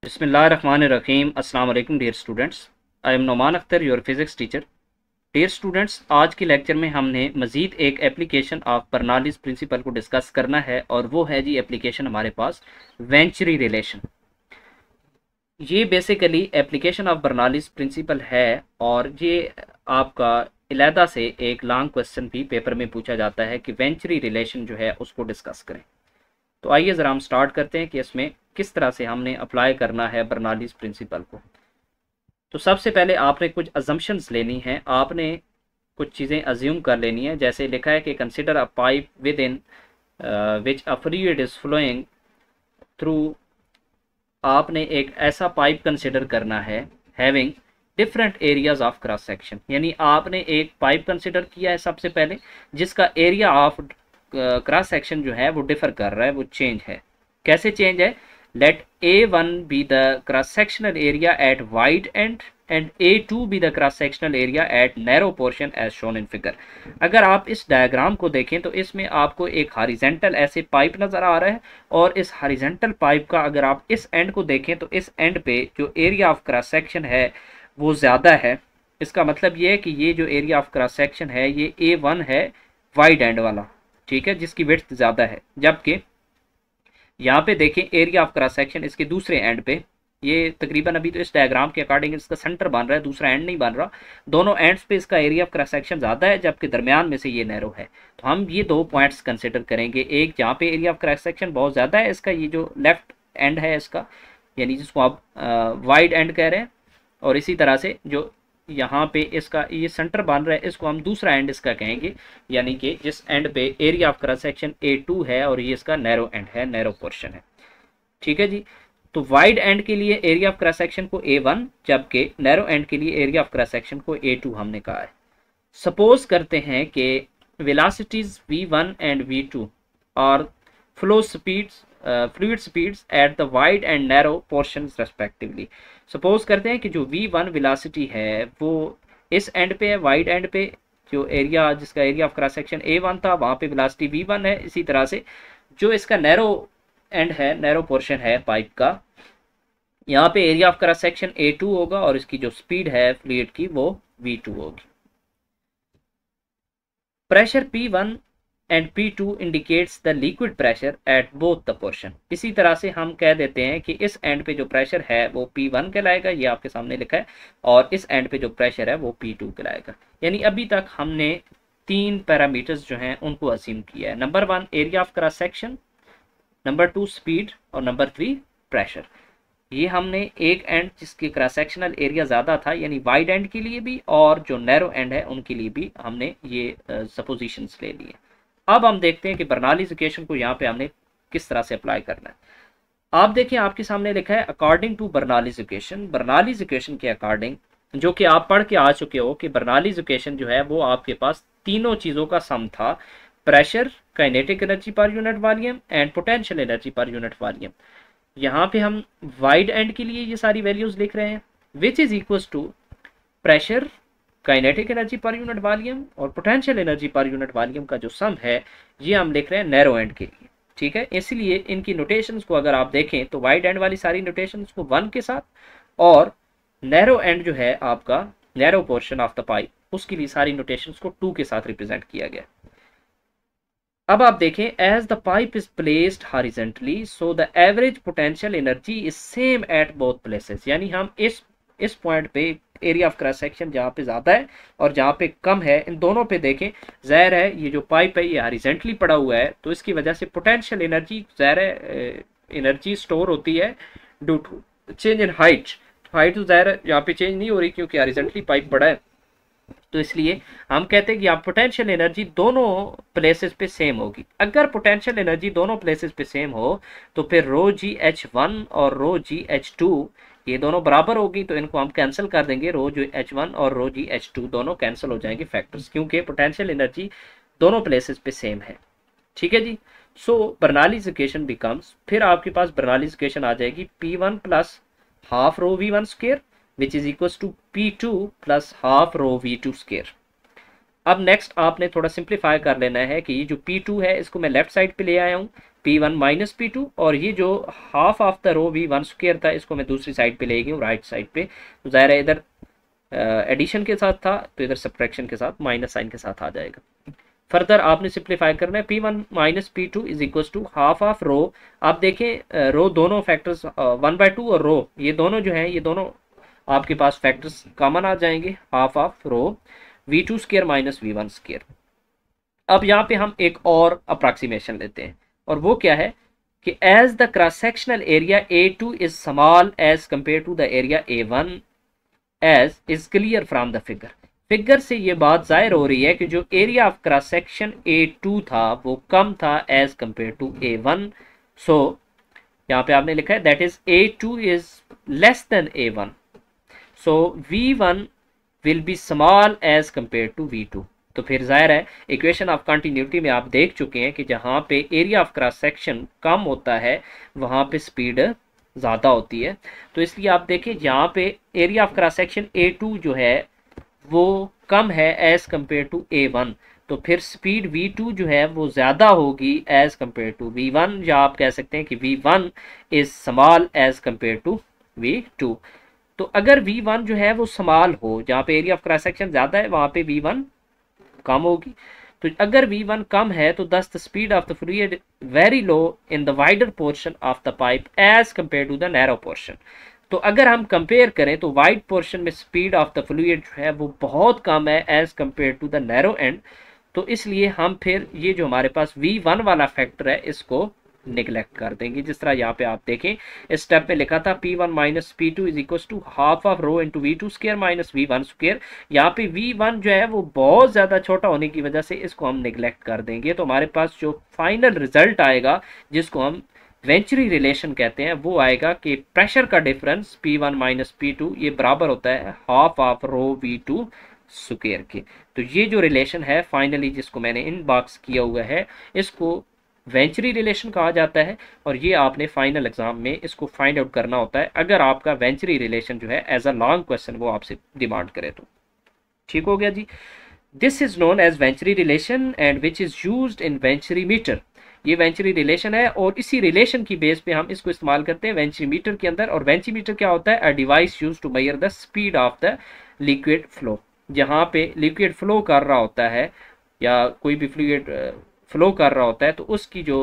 बिस्मिल्लाहिर्रहमानिर्रहीम। अस्सलाम वालेकुम dear students. I am Noman Akhtar, your physics teacher. Dear students, आज के लेक्चर में हमने मज़ीद एक एप्लीकेशन ऑफ बर्नौलीज़ प्रिंसिपल को डिस्कस करना है और वो है जी एप्लीकेशन हमारे पास वेंचुरी रिलेशन। ये basically application of Bernoulli's principle है और ये आपका अलहदा से एक लॉन्ग क्वेश्चन भी पेपर में पूछा जाता है कि वेंचुरी रिलेशन जो है उसको डिस्कस करें। तो आइए ज़रा हम स्टार्ट करते हैं कि इसमें किस तरह से हमने अप्लाई करना है बर्नौलीज़ प्रिंसिपल को। तो सबसे पहले आपने कुछ अजम्पशंस लेनी है, आपने कुछ चीज़ें अज्यूम कर लेनी है। जैसे लिखा है कि consider a pipe within which a fluid is flowing through. आपने एक ऐसा पाइप कंसिडर करना है having different areas of cross section, यानी आपने एक पाइप कंसिडर किया है सबसे पहले जिसका एरिया ऑफ क्रॉस सेक्शन जो है वो डिफर कर रहा है, वो चेंज है। कैसे चेंज है? let A1 be the cross sectional area at wide end and A2 be the cross sectional area at narrow portion as shown in figure। अगर आप इस डायग्राम को देखें तो इसमें आपको एक हॉरिजेंटल ऐसे पाइप नज़र आ रहा है और इस हॉरिजेंटल पाइप का अगर आप इस एंड को देखें तो इस एंड पे जो एरिया ऑफ क्रॉस सेक्शन है वो ज़्यादा है। इसका मतलब ये है कि ये जो एरिया ऑफ क्रॉस सेक्शन है ये A1 है, वाइड एंड वाला, ठीक है, जिसकी विड्थ ज़्यादा है। जबकि यहाँ पे देखें एरिया ऑफ क्रॉस सेक्शन इसके दूसरे एंड पे, ये तकरीबन अभी तो इस डायग्राम के अकॉर्डिंग इसका सेंटर बन रहा है, दूसरा एंड नहीं बन रहा। दोनों एंड्स पे इसका एरिया ऑफ क्रॉस सेक्शन ज़्यादा है जबकि दरमियान में से ये नैरो है। तो हम ये दो पॉइंट्स कंसिडर करेंगे, एक जहाँ पे एरिया ऑफ क्रॉस सेक्शन बहुत ज़्यादा है इसका, ये जो लेफ्ट एंड है इसका, यानी जिसको आप वाइड एंड कह रहे हैं, और इसी तरह से जो यहाँ पे इसका ये सेंटर बन रहा है इसको हम दूसरा एंड इसका कहेंगे, यानी कि जिस एंड पे area of cross section A2 है और ये इसका नैरो एंड है, नैरो पोर्शन है। ठीक है जी। तो वाइड एंड के लिए एरिया ऑफ क्रॉस सेक्शन को A1 जबकि नैरो एंड के लिए एरिया ऑफ क्रॉस सेक्शन को A2 हमने कहा है। सपोज करते हैं कि वेलोसिटीज V1 एंड V2 और flow speeds fluid speeds at the wide and narrow portions respectively. Suppose करते हैं कि जो V1 वेलोसिटी है वो इस एंड पे है, वाइड एंड पे, जो एरिया जिसका area of cross section A1 था वहाँ पे वेलोसिटी V1 है। इसी तरह से जो इसका नैरो एंड है, नैरो पोर्शन है पाइप का, यहाँ पे area of cross section A2 होगा और इसकी जो स्पीड है फ्लूइड की वो V2 होगी। Pressure P1 and P2 indicates the liquid pressure at both the portion. इसी तरह से हम कह देते हैं कि इस एंड पे जो प्रेशर है वो P1 कहलाएगा, ये आपके सामने लिखा है, और इस एंड पे जो प्रेशर है वो P2 कहलाएगा। यानी अभी तक हमने तीन पैरामीटर्स जो हैं उनको अज्यूम किया है। Number 1 area of cross section, number 2 speed और नंबर 3 प्रेशर। ये हमने एक एंड जिसके क्रॉस सेक्शनल एरिया ज़्यादा था यानी वाइड एंड के लिए भी और जो नैरो एंड है उनके लिए भी हमने ये सपोजिशंस ले लिए। अब हम देखते हैं कि बर्नौलीज़ इक्वेशन को यहाँ पे हमने किस तरह से अप्लाई करना है। आप देखिए आपके सामने लिखा है अकॉर्डिंग टू बर्नौलीज़ इक्वेशन। बर्नौलीज़ इक्वेशन के अकॉर्डिंग, जो कि आप पढ़ के आ चुके हो कि बर्नौलीज़ इक्वेशन जो है वो आपके पास तीनों चीज़ों का सम था, pressure, kinetic energy per unit volume and potential energy per unit volume. यहाँ पे हम वाइड एंड के लिए ये सारी वैल्यूज लिख रहे हैं, which is equals to pressure, kinetic energy per unit volume और potential energy per unit volume का जो सम है ये हम लिख रहे हैं नैरो एंड के लिए। ठीक है, इसलिए इनकी नोटेशंस को अगर आप देखें तो वाइड एंड वाली सारी नोटेशंस को 1 के साथ और नैरो एंड जो है आपका narrow portion of the pipe उसके लिए सारी नोटेशंस को 2 के साथ रिप्रेजेंट किया गया। अब आप देखें, as the pipe is placed horizontally so the average potential energy is same at both places. यानी हम इस पॉइंट पे एरिया ऑफ क्रॉस सेक्शन जहाँ पे ज़्यादा है और जहाँ पे कम है, इन दोनों पे देखें, ज़ाहिर है ये जो पाइप है ये हॉरिजेंटली पड़ा हुआ है तो इसकी वजह से पोटेंशियल एनर्जी, ज़ाहिर है एनर्जी स्टोर होती है due to change in height. Height तो ज़ाहिर है यहाँ पे चेंज नहीं हो रही क्योंकि हॉरिजेंटली पाइप पड़ा है, तो इसलिए हम कहते हैं कि आप पोटेंशियल एनर्जी दोनों प्लेसेस पे सेम होगी। अगर पोटेंशियल एनर्जी दोनों प्लेसेस पे सेम हो तो फिर रो जी H1 और रो जी H2 ये दोनों बराबर होगी, तो इनको हम कैंसिल कर देंगे, रो जी H1 और रो जी H2 दोनों कैंसिल हो जाएंगे फैक्टर्स, क्योंकि पोटेंशियल एनर्जी दोनों प्लेसेस पे सेम है। ठीक है जी। सो बर्नौलीज़ इक्वेशन बिकम्स, फिर आपके पास बर्नौलीज़ इक्वेशन आ जाएगी P1 plus half rho V1 square which is equals to P2 plus half rho V2 square। अब नेक्स्ट आपने थोड़ा सिंप्लीफाई कर लेना है कि ये जो P2 है इसको मैं लेफ्ट साइड पे ले आया हूँ, P1 माइनस P2, और ये जो half of the rho V1 square था इसको मैं दूसरी साइड पे ले गई हूँ, राइट साइड पे। तो ज़ाहिर है इधर एडिशन के साथ था तो इधर सब्ट्रैक्शन के साथ माइनस साइन के साथ आ जाएगा। फर्दर आपने सिंप्लीफाई करना है, P1 minus P2 is equal to half of rho. आप देखें रो दोनों फैक्टर्स 1/2 और रो ये दोनों जो हैं ये दोनों आपके पास फैक्टर्स कॉमन आ जाएंगे, half of rho V2 square minus V1 square. अब यहाँ पे हम एक और अप्रॉक्सीमेशन लेते हैं, और वो क्या है कि as the cross sectional area A2 is small as compare to the area A1 as is clear from the figure. Figure से ये बात जाहिर हो रही है कि जो area of cross section A2 था वो कम था एज कंपेयर टू A1। सो यहाँ पे आपने लिखा है that is A2 is less than A1, so V1 will be small as compare to V2। तो फिर जाहिर है इक्वेशन ऑफ कंटिन्यूटी में आप देख चुके हैं कि जहाँ पे एरिया ऑफ क्रॉस सेक्शन कम होता है वहाँ पे स्पीड ज़्यादा होती है। तो इसलिए आप देखें यहाँ पे area of cross section A2 जो है वो कम है एज कंपेयर टू A1, तो फिर स्पीड V2 जो है वो ज़्यादा होगी एज कंपेयर टू V1, या आप कह सकते हैं कि V1 is small as compare to V2। तो अगर V1 जो है वो स्मॉल हो, जहाँ पे एरिया ऑफ क्रॉस सेक्शन ज़्यादा है वहाँ पे V1 कम होगी। तो अगर V1 कम है तो thus the speed of the fluid very low in the wider portion of the pipe as compare to the narrow portion. तो अगर हम कंपेयर करें तो वाइड पोर्शन में स्पीड ऑफ द फ्लूइड जो है वो बहुत कम है as compare to the narrow end. तो इसलिए हम फिर ये जो हमारे पास V1 वाला फैक्टर है इसको निगलेक्ट कर देंगे। जिस तरह यहाँ पे आप देखें इस स्टेप में लिखा था P1 minus P2 is equal to half of rho into V2 square minus V1 square. यहाँ पे V1 जो है वो बहुत ज़्यादा छोटा होने की वजह से इसको हम निगलेक्ट कर देंगे। तो हमारे पास जो फाइनल रिजल्ट आएगा जिसको हम वेंचुरी रिलेशन कहते हैं वो आएगा कि प्रेशर का डिफरेंस P1 माइनस P2 ये बराबर होता है half of rho V2 square के। तो ये जो रिलेशन है फाइनली जिसको मैंने इन बॉक्स किया हुआ है इसको वेंचुरी रिलेशन कहा जाता है, और ये आपने फाइनल एग्जाम में इसको फाइंड आउट करना होता है अगर आपका वेंचुरी रिलेशन जो है एज अ लॉन्ग क्वेश्चन वो आपसे डिमांड करे तो। ठीक हो गया जी। This is known as venturi relation and which is used in venturi meter. ये वेंचुरी रिलेशन है और इसी रिलेशन की बेस पे हम इसको इस्तेमाल करते हैं वेंचुरी मीटर के अंदर। और वेंचुरी मीटर क्या होता है? A device use to measure the speed of the liquid flow. जहाँ पे लिक्विड फ्लो कर रहा होता है या कोई भी फ्लूइड फ्लो कर रहा होता है तो उसकी जो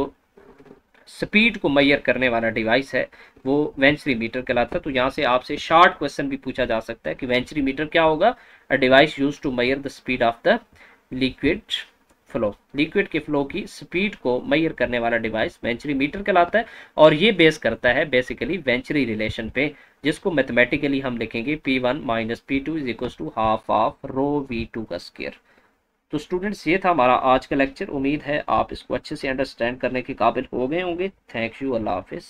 स्पीड को मेजर करने वाला डिवाइस है वो वेंचुरी मीटर कहलाता है। तो यहाँ से आपसे शॉर्ट क्वेश्चन भी पूछा जा सकता है कि वेंचुरी मीटर क्या होगा? A device use to measure the speed of the liquid flow. Liquid के फ्लो की स्पीड को मेजर करने वाला डिवाइस वेंचुरी मीटर कहलाता है, और ये बेस करता है बेसिकली वेंचुरी रिलेशन पे, जिसको मैथमेटिकली हम लिखेंगे P1 minus P2 is equal to half of rho V2 का स्क्वायर। तो स्टूडेंट्स ये था हमारा आज का लेक्चर। उम्मीद है आप इसको अच्छे से अंडरस्टैंड करने के काबिल हो गए होंगे। थैंक यू, अल्लाह हाफिज़।